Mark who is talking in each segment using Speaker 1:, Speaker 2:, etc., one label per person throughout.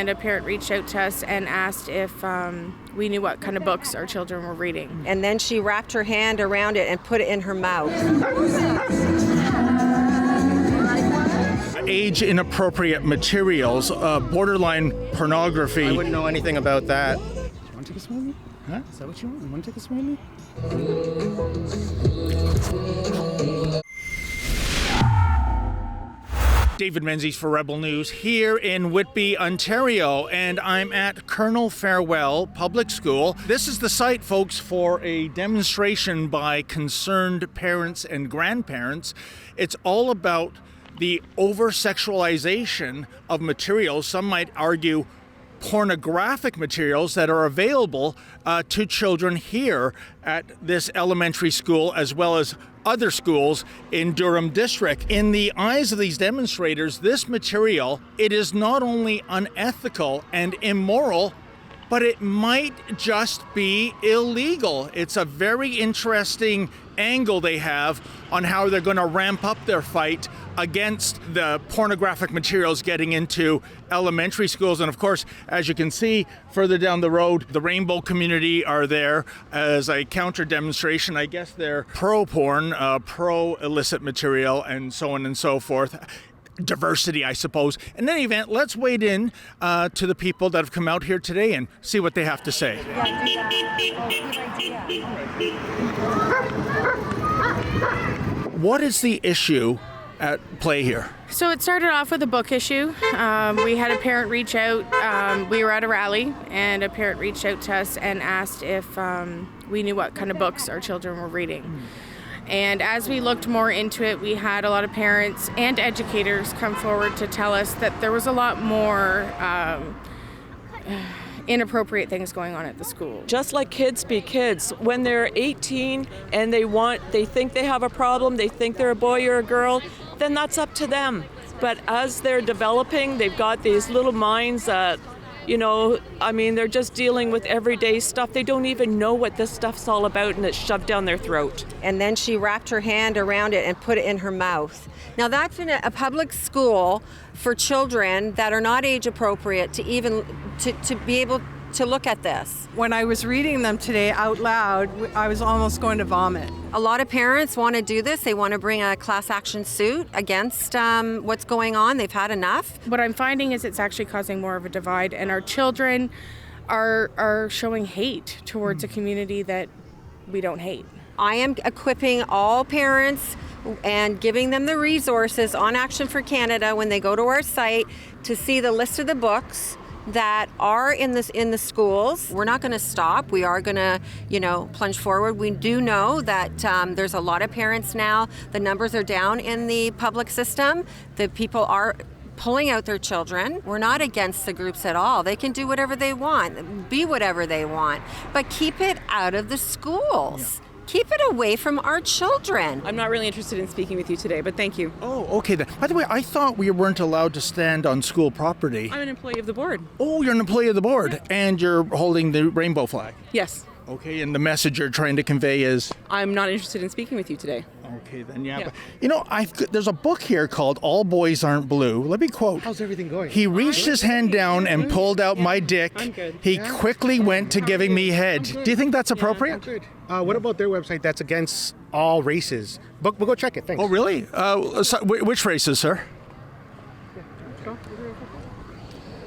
Speaker 1: and a parent reached out to us and asked if we knew what kind of books our children were reading.
Speaker 2: And then she wrapped her hand around it and put it in her mouth.
Speaker 3: Age inappropriate materials, borderline pornography.
Speaker 4: I wouldn't know anything about that. You want to take a swim with me? Huh? Is that what you want? You want to take a swim with me?
Speaker 3: David Menzies for Rebel News here in Whitby, Ontario, and I'm at Colonel Farewell Public School. This is the site, folks, for a demonstration by concerned parents and grandparents. It's all about the over-sexualization of materials, some might argue pornographic materials, that are available to children here at this elementary school as well as other schools in Durham District. In the eyes of these demonstrators, this material, it is not only unethical and immoral, but it might just be illegal. It's a very interesting angle they have on how they're going to ramp up their fight against the pornographic materials getting into elementary schools. And of course, as you can see further down the road, the rainbow community are there as a counter demonstration. I guess they're pro-porn, pro-illicit material, and so on and so forth. Diversity, I suppose. In any event, let's wade in to the people that have come out here today and see what they have to say. What is the issue at play here?
Speaker 1: So it started off with a book issue. We had a parent reach out. We were at a rally, and a parent reached out to us and asked if we knew what kind of books our children were reading. And as we looked more into it, we had a lot of parents and educators come forward to tell us that there was a lot more inappropriate things going on at the school.
Speaker 5: Just like kids be kids, when they're 18 and they think they have a problem, they think they're a boy or a girl, then that's up to them. But as they're developing, they've got these little minds that, they're just dealing with everyday stuff. They don't even know what this stuff's all about, and it's shoved down their throat.
Speaker 2: And then she wrapped her hand around it and put it in her mouth. Now that's in a public school for children that are not age appropriate to even to be able to look at this.
Speaker 6: When I was reading them today out loud, I was almost going to vomit.
Speaker 2: A lot of parents want to do this. They want to bring a class action suit against what's going on. They've had enough.
Speaker 1: What I'm finding is it's actually causing more of a divide, and our children are showing hate towards a community that we don't hate.
Speaker 2: I am equipping all parents and giving them the resources on Action for Canada when they go to our site to see the list of the books that are in the schools. We're not going to stop. We are going to, plunge forward. We do know that there's a lot of parents now. The numbers are down in the public system. The people are pulling out their children. We're not against the groups at all. They can do whatever they want, be whatever they want, but keep it out of the schools. Yeah. Keep it away from our children.
Speaker 5: I'm not really interested in speaking with you today, but thank you.
Speaker 3: Oh, okay then. By the way, I thought we weren't allowed to stand on school property.
Speaker 5: I'm an employee of the board.
Speaker 3: Oh, you're an employee of the board, and you're holding the rainbow flag.
Speaker 5: Yes.
Speaker 3: Okay, and the message you're trying to convey is?
Speaker 5: I'm not interested in speaking with you today.
Speaker 3: Okay, then, yeah. But, there's a book here called All Boys Aren't Blue. Let me quote.
Speaker 4: How's everything going?
Speaker 3: He reached his hand down and pulled out my dick.
Speaker 5: I'm good.
Speaker 3: He quickly went to giving me head. Do you think that's appropriate?
Speaker 4: I'm good. What about their website that's against all races? We'll go check it, thanks.
Speaker 3: Oh, really? Which races, sir?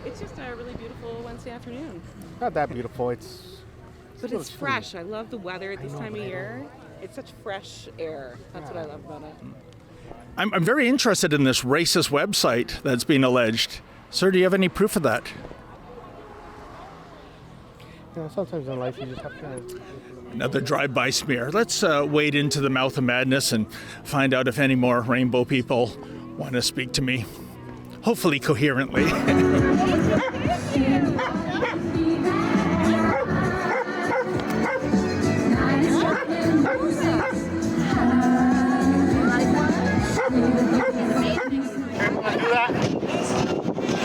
Speaker 5: It's just a really beautiful Wednesday afternoon.
Speaker 4: Not that beautiful.
Speaker 5: But it's fresh. I love the weather at this time of year. It's such fresh air. That's what I love about it.
Speaker 3: I'm very interested in this racist website that's being alleged. Sir, do you have any proof of that?
Speaker 4: Sometimes in life you just have to...
Speaker 3: Another drive-by smear. Let's wade into the mouth of madness and find out if any more rainbow people want to speak to me. Hopefully coherently.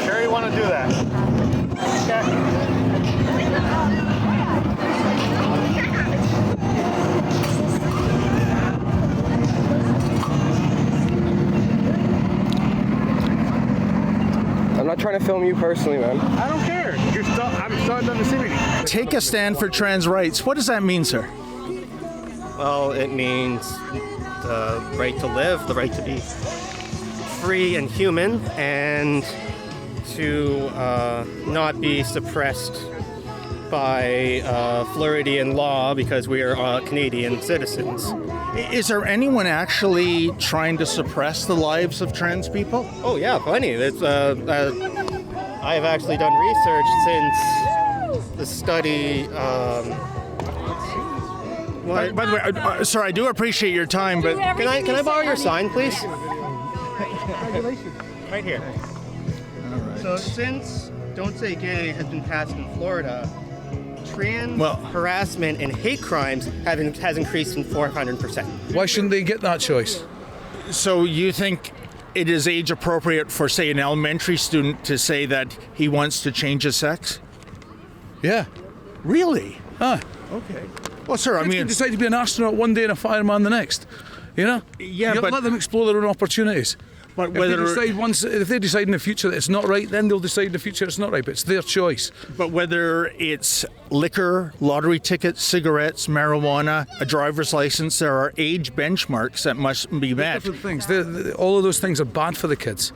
Speaker 4: Sure you want to do that? Okay.
Speaker 7: I'm not trying trying to film you personally, man.
Speaker 4: I don't care. I'm still in the vicinity.
Speaker 3: Take a stand for trans rights. What does that mean, sir?
Speaker 7: Well, it means the right to live, the right to be free and human, and to not be suppressed by Floridian law because we are Canadian citizens.
Speaker 3: Is there anyone actually trying to suppress the lives of trans people?
Speaker 7: Oh yeah, plenty. I've actually done research since the study.
Speaker 3: By the way, sir, I do appreciate your time, but
Speaker 7: Can I borrow your sign, please?
Speaker 3: right here.
Speaker 7: So since Don't Say Gay has been passed in Florida, trans harassment and hate crimes has increased in 400%.
Speaker 8: Why shouldn't they get that choice?
Speaker 3: So you think it is age appropriate for, say, an elementary student to say that he wants to change his sex?
Speaker 8: Yeah.
Speaker 3: Really?
Speaker 8: Ah.
Speaker 3: Okay. Well, sir, I
Speaker 8: Kids
Speaker 3: mean,
Speaker 8: can decide to be an astronaut one day and a fireman the next. You know?
Speaker 3: Yeah,
Speaker 8: You
Speaker 3: but
Speaker 8: let them explore their own opportunities.
Speaker 3: but
Speaker 8: If they decide in the future that it's not right, then they'll decide in the future it's not right. But it's their choice.
Speaker 3: But whether it's liquor, lottery tickets, cigarettes, marijuana, a driver's license, there are age benchmarks that must be met.
Speaker 8: Different things. All of those things are bad for the kids.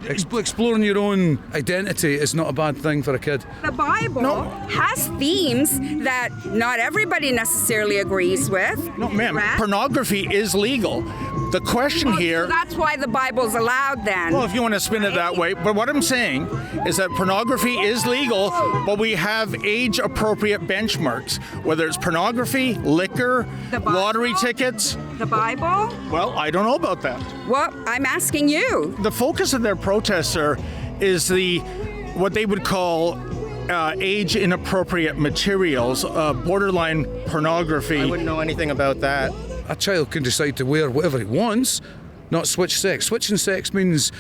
Speaker 8: Exploring your own identity is not a bad thing for a kid.
Speaker 9: The Bible has themes that not everybody necessarily agrees with.
Speaker 3: No, ma'am, pornography is legal. The question here...
Speaker 9: So that's why the Bible's allowed then.
Speaker 3: Well, if you want to spin it that way. But what I'm saying is that pornography is legal, but we have age-appropriate benchmarks. Whether it's pornography, liquor, lottery tickets...
Speaker 9: The Bible?
Speaker 3: Well, I don't know about that.
Speaker 9: Well, I'm asking you.
Speaker 3: The focus of their protest, sir, is what they would call age-inappropriate materials, borderline pornography.
Speaker 7: I wouldn't know anything about that.
Speaker 8: A child can decide to wear whatever he wants, not switch sex. Switching sex means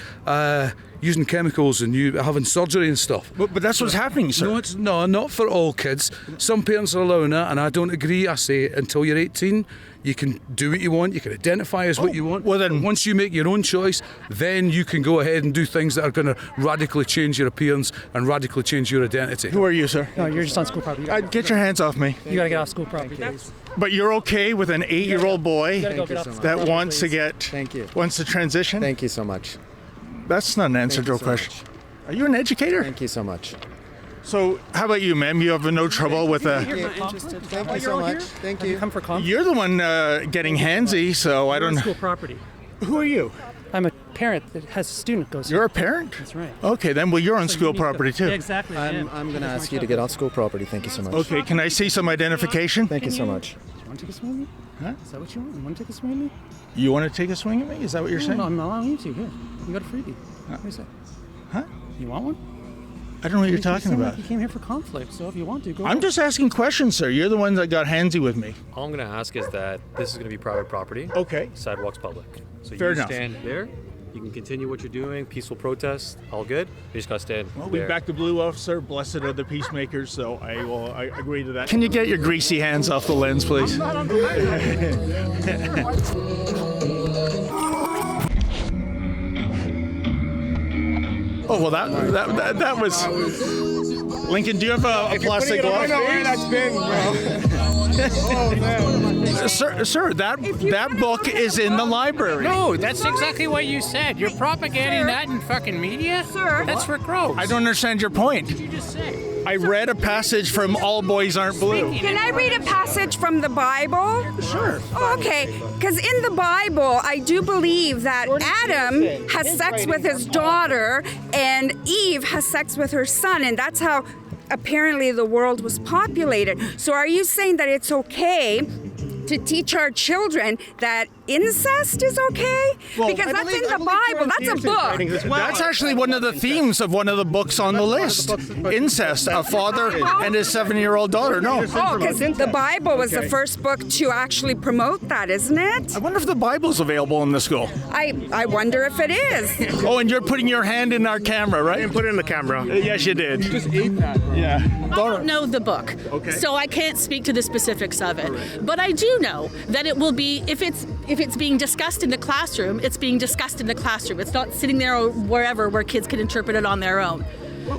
Speaker 8: using chemicals and you having surgery and stuff.
Speaker 3: But that's what's happening, sir.
Speaker 8: No, not for all kids. Some parents are allowing that, and I don't agree. I say until you're 18, you can do what you want. You can identify as what you want.
Speaker 3: Well, then,
Speaker 8: once you make your own choice, then you can go ahead and do things that are going to radically change your appearance and radically change your identity.
Speaker 3: Who are you, sir?
Speaker 10: No, you're just on school property.
Speaker 3: Get your hands off me.
Speaker 10: You gotta get off school property.
Speaker 3: But you're okay with an 8-year-old boy that wants to wants to transition?
Speaker 11: Thank you so much.
Speaker 3: That's not an answer to a question. Are you an educator?
Speaker 11: Thank you so much.
Speaker 3: So, how about you, ma'am? You have no trouble with
Speaker 11: Thank you so much. Thank you.
Speaker 10: Come for conference.
Speaker 3: You're the one getting handsy, so I don't know.
Speaker 10: School property.
Speaker 3: Who are you?
Speaker 10: I'm a parent that has a student goes.
Speaker 3: You're a parent?
Speaker 10: That's right.
Speaker 3: Okay, then well, you're on school property too.
Speaker 10: Yeah, exactly.
Speaker 11: I'm going to ask you to get off school property. Thank you so much.
Speaker 3: Okay, can I see some identification?
Speaker 11: Thank you so much.
Speaker 10: You want to take a swing at me?
Speaker 3: Huh?
Speaker 10: Is that what you want? You want to take a swing at me?
Speaker 3: You want to take a swing at me? Is that what you're saying?
Speaker 10: No, I'm not allowing you to. Here, you got a freebie. What is it?
Speaker 3: Huh?
Speaker 10: You want one?
Speaker 3: I don't know what you're talking about.
Speaker 10: You came here for conflict, so if you want to, go.
Speaker 3: I'm just asking questions, sir. You're the one that got handsy with me.
Speaker 12: All I'm going to ask is that this is going to be private property.
Speaker 3: Okay.
Speaker 12: Sidewalk's public. So
Speaker 3: Fair
Speaker 12: you
Speaker 3: enough.
Speaker 12: stand there. You can continue what you're doing. Peaceful protest. All good. You just got to stand
Speaker 3: Well,
Speaker 12: there.
Speaker 3: we back the blue officer. Blessed are the peacemakers. So I agree to that. Can you get your greasy hands off the lens, please? Oh, well, that was... Lincoln, do you have a plastic glove?
Speaker 4: I know where that's been, bro. Oh, man.
Speaker 3: Sir, that book is in the library.
Speaker 13: No, that's exactly what you said. You're propagating that in fucking media?
Speaker 9: Sir.
Speaker 13: That's for crows.
Speaker 3: I don't understand your point.
Speaker 13: What did you just say?
Speaker 3: I read a passage from All Boys Aren't Blue.
Speaker 9: Can I read a passage from the Bible?
Speaker 3: Sure.
Speaker 9: Oh, okay, because in the Bible, I do believe that Adam has sex with his daughter and Eve has sex with her son, and that's how apparently the world was populated. So are you saying that it's okay to teach our children that incest is okay?
Speaker 3: Well,
Speaker 9: because that's in the Bible. That's a book.
Speaker 3: That's actually one of the themes of one of the books on the list. Incest, a father and his 7-year-old daughter. No.
Speaker 9: Oh, because the Bible was the first book to actually promote that, isn't it?
Speaker 3: I wonder if the Bible's available in the school.
Speaker 9: I wonder if it is.
Speaker 3: Oh, and you're putting your hand in our camera, right?
Speaker 4: I didn't put it in the camera.
Speaker 3: Yes, you did.
Speaker 4: You just ate that, bro.
Speaker 3: Yeah.
Speaker 14: I don't know the book, so I can't speak to the specifics of it. But I do know that it will be if if it's being discussed in the classroom, it's being discussed in the classroom. It's not sitting there or wherever where kids can interpret it on their own.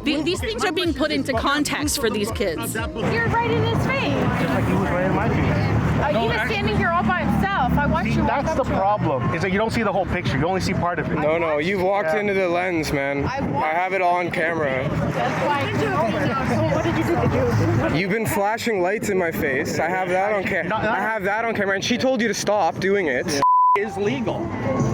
Speaker 14: These things are being put into context for these kids.
Speaker 1: You're right in his face.
Speaker 4: Just like he was right in my face.
Speaker 1: He was standing here all by himself. I watched you walk
Speaker 4: That's
Speaker 1: up
Speaker 4: the
Speaker 1: to him.
Speaker 4: problem, is that you don't see the whole picture. You only see part of it.
Speaker 15: No, you've walked into the lens, man. I have it all on camera.
Speaker 1: What did you do?
Speaker 15: You've been flashing lights in my face. I have that on camera. I have that on camera, and she told you to stop doing it.
Speaker 3: Is legal.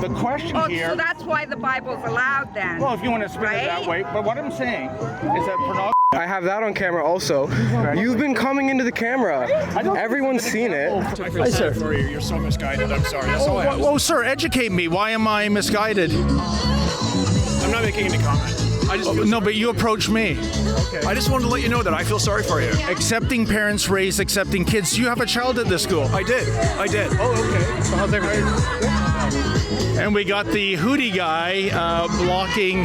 Speaker 3: The question here.
Speaker 9: So that's why the Bible's allowed then.
Speaker 3: Well, if you want to spin it that way, but what I'm saying is that pornography.
Speaker 15: I have that on camera also. You've been coming into the camera. Everyone's seen it.
Speaker 3: Hi, sir.
Speaker 16: You're so misguided. I'm sorry. That's all I have.
Speaker 3: Whoa, sir, educate me. Why am I misguided?
Speaker 16: I'm not making any comment. I just
Speaker 3: No, but you approached me.
Speaker 16: I just wanted to let you know that I feel sorry for you.
Speaker 3: Accepting parents raise accepting kids. Do you have a child at this school?
Speaker 16: I did.
Speaker 3: Oh, okay. So how's everything? And we got the Hootie guy blocking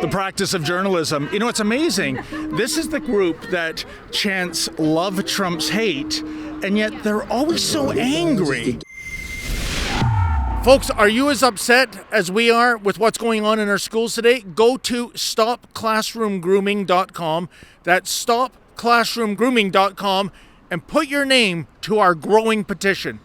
Speaker 3: the practice of journalism. You know, it's amazing. This is the group that chants love trumps hate, and yet they're always so angry. Folks, are you as upset as we are with what's going on in our schools today? Go to stopclassroomgrooming.com. That's stopclassroomgrooming.com and put your name to our growing petition.